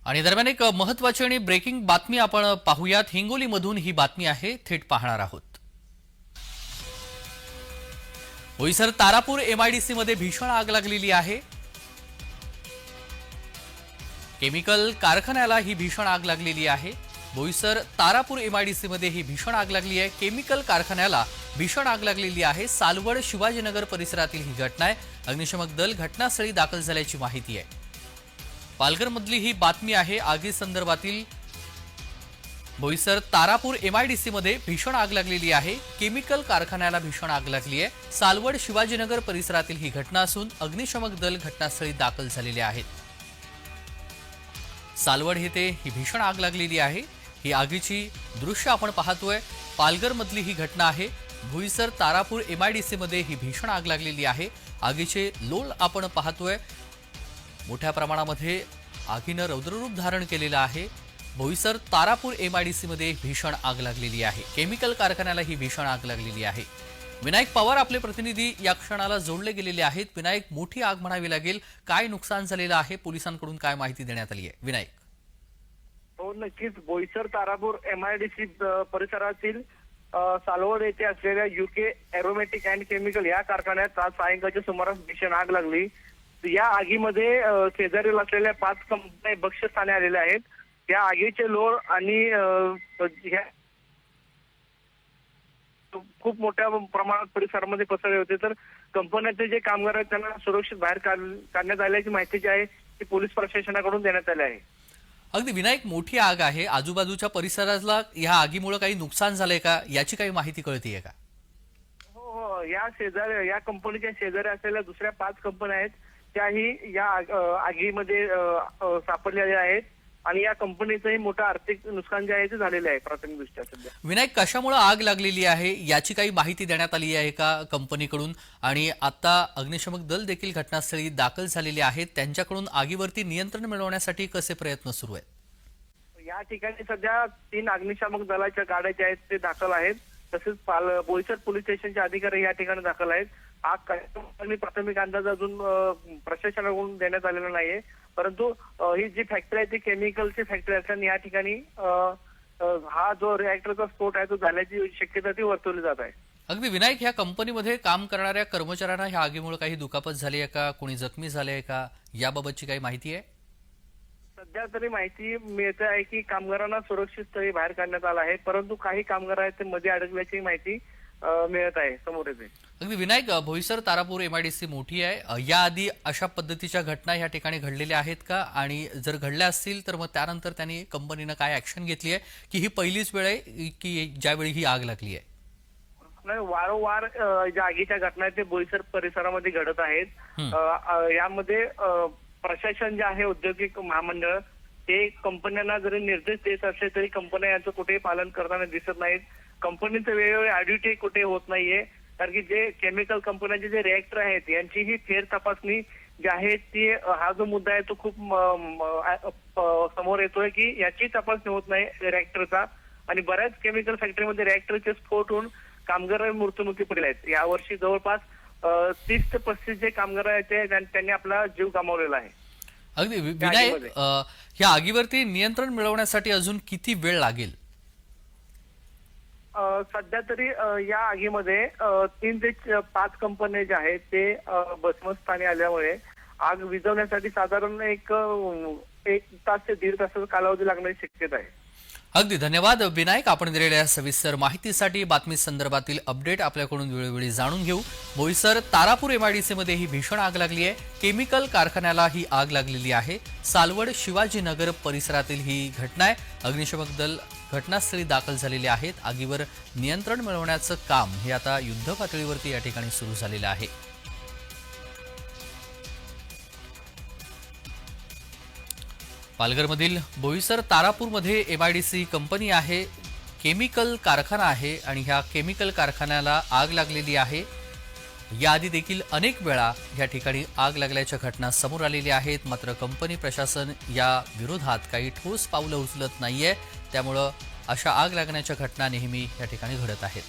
आणि दरम्यान एक महत्त्वाची आणि ब्रेकिंग बातमी आपण पाहूयात। हिंगोलीमधून ही बातमी आहे, थेट पाहणार आहोत। बोईसर तारापूर एमआयडीसी मध्ये भीषण आग लागलेली आहे। केमिकल कारखान्याला ही भीषण आग लागलेली आहे। बोईसर तारापूर एमआयडीसी मध्ये ही भीषण आग लागली आहे। केमिकल कारखान्याला भीषण आग लागलेली आहे। सालवड शिवाजीनगर परिसरातील ही घटना आहे। अग्निशमक दल घटनास्थळी दाखल झाल्याची माहिती आहे। पालघरमधली ही बातमी आहे। आगी संदर्भातील बोईसर तारापूर एमआयडीसी मध्ये भीषण आग लागलेली आहे। केमिकल कारखान्याला भीषण आग लागली आहे। सालवड शिवाजीनगर परिसरातील ही घटना असून अग्निशमक दल घटनास्थळी दाखल झालेले आहेत। सालवड येथे ही भीषण आग लागलेली आहे। ही आगीची दृश्य आपण पाहतोय। पालघरमधली ही घटना आहे। बोईसर तारापूर एमआयडीसी मध्ये ही भीषण आग लागलेली आहे। आगीचे लोळ आपण पाहतोय। मोठ्या प्रमाणामध्ये आगीनं रौद्ररूप धारण केलेलं आहे। बोईसर तारापूर एमआयडीसी मध्ये भीषण आग लागलेली आहे। केमिकल कारखान्याला ही भीषण आग लागलेली आहे। विनायक पवार आपले प्रतिनिधी या क्षणाला जोडले गेलेले आहेत। विनायक, मोठी आग म्हणावी लागेल, काय नुकसान झालेलं आहे, पोलिसांकडून काय माहिती देण्यात आली आहे? विनायक, हो नक्कीच। बोईसर तारापूर एमआयडीसी परिसरातील सालवड येथे असलेल्या यूके एरोमॅटिक अँड केमिकल या कारखान्यात आज सायंकाळच्या सुमारास भीषण आग लागली। या आगीमध्ये शेजारील असलेल्या 5 कंपन्या बक्षस्थानी आलेल्या आहेत। या आगीचे लोळ आणि खूप मोठ्या प्रमाणात परिसरामध्ये पसरले होते। तर कंपन्याचे जे कामगार आहेत त्यांना सुरक्षित बाहेर काढण्यात आल्याची माहिती जी आहे ती पोलीस प्रशासनाकडून देण्यात आली आहे। अगदी विनायक, मोठी आग आहे। आजूबाजूच्या परिसराला या आगीमुळे काही नुकसान झालंय का, याची काही माहिती कळतीये का? हो, या कंपनीच्या शेजारी असलेल्या दुसऱ्या 5 कंपन्या आहेत त्याही या आगीमध्ये सापडलेल्या आहेत आणि या कंपनीचंही मोठं आर्थिक नुकसान जे आहे ते झालेलं आहे प्राथमिकदृष्ट्या सध्या। विनायक, कशामुळे आग लागलेली आहे याची काही माहिती देण्यात आली आहे का कंपनीकडून? आणि आता अग्निशमक दल देखील घटनास्थळी दाखल झालेले आहेत। त्यांच्याकडून आगीवरती नियंत्रण मिळवण्यासाठी कसे प्रयत्न सुरू आहेत? या ठिकाणी सध्या 3 अग्निशामक दलाच्या गाड्या ज्या आहेत ते दाखल आहेत। तसेच बोईसर पोलीस स्टेशनचे अधिकारी या ठिकाणी दाखल आहेत। आग काय प्राथमिक अंदाज अजून प्रशासनाकडून देण्यात आलेला नाहीये, परंतु ही जी फॅक्टरी आहे ती केमिकलची फॅक्टरी असल्याने या ठिकाणी हा जो रिएक्टरचा स्फोट आहे तो झाल्याची शक्यता ती वर्तवली जात आहे। अगदी विनायक, ह्या कंपनीमध्ये काम करणाऱ्या कर्मचाऱ्यांना ह्या आगीमुळे काही दुखापत झाली आहे का, कोणी जखमी झाले आहे का, याबाबतची काही माहिती आहे? सध्या तरी माहिती मिळते आहे की कामगारांना सुरक्षित स्थळी बाहेर काढण्यात आलं आहे, परंतु काही कामगार आहेत ते मध्ये अडकल्याची माहिती मिळत आहे, समोर येते। अगदी विनायक, बोईसर तारापूर एमआयडीसी मोठी आहे। याआधी अशा पद्धतीच्या घटना या ठिकाणी घडलेल्या आहेत का, आणि जर घडल्या असतील तर मग त्यानंतर त्यांनी कंपनीनं काय ऍक्शन घेतली आहे, की ही पहिलीच वेळ आहे की ज्यावेळी ही आग लागली आहे? नाही, वारंवार ज्या आगीच्या घटना आहेत ते बोईसर परिसरामध्ये घडत आहेत। यामध्ये प्रशासन जे आहे, औद्योगिक महामंडळ, ते कंपन्यांना जरी निर्देश देत असले तरी कंपन्या यांचं कुठेही पालन करताना दिसत नाहीत। कंपनीचं वेळोवेळी ऑडिट कुठे होत नाहीये, कारण की जे केमिकल कंपन्यांचे जे रिएक्टर आहेत यांची ही फेर तपासणी जी आहे ती, हा जो मुद्दा आहे तो खूप समोर येतोय की याची तपासणी होत नाही रिएक्टरचा, आणि बऱ्याच केमिकल फॅक्टरीमध्ये रिएक्टरचे स्फोट होऊन कामगार मृत्युमुखी पडले आहेत। यावर्षी जवळपास 30 ते 35 जे कामगार आहेत त्यांनी आपला जीव गमावलेला आहे। अगदी विनायक, ह्या आगीवरती नियंत्रण मिळवण्यासाठी अजून किती वेळ लागेल? सध्या तरी या आगीमध्ये 3 ते 5 कंपन्या ज्या आहेत ते भस्मस्थानी आल्यामुळे आग विझवण्यासाठी साधारण एक तास ते 1.5 तासाचा कालावधी लागण्याची शक्यता आहे। अगदी धन्यवाद विनायक, आपण दिलेल्या सविस्तर माहितीसाठी। बातमी संदर्भातील अपडेट आपल्याकडून वेळोवेळी जाणून घेऊ। बोईसर तारापूर एमआयडीसी मध्ये ही भीषण आग लागली आहे। केमिकल कारखान्याला ही आग लागलेली आहे। सालवड शिवाजीनगर परिसरातील ही घटना आहे। अग्निशमक दल घटनास्थळी दाखल झालेले आहेत। आगीवर नियंत्रण मिळवण्याचं काम हे आता युद्ध पातळीवरती या ठिकाणी सुरू झालेलं आहे। पालघरमधील बोईसर तारापूरमध्ये एमआयडीसी कंपनी आहे, केमिकल कारखाना आहे, आणि ह्या केमिकल कारखान्याला आग लागलेली आहे। याआधी देखील अनेक वेळा या ठिकाणी आग लागल्याच्या घटना समोर आलेल्या आहेत, मात्र कंपनी प्रशासन या विरोधात काही ठोस पावलं उचलत नाहीये। त्यामुळे अशा आग लागण्याच्या घटना नेहमी या ठिकाणी घडत आहेत।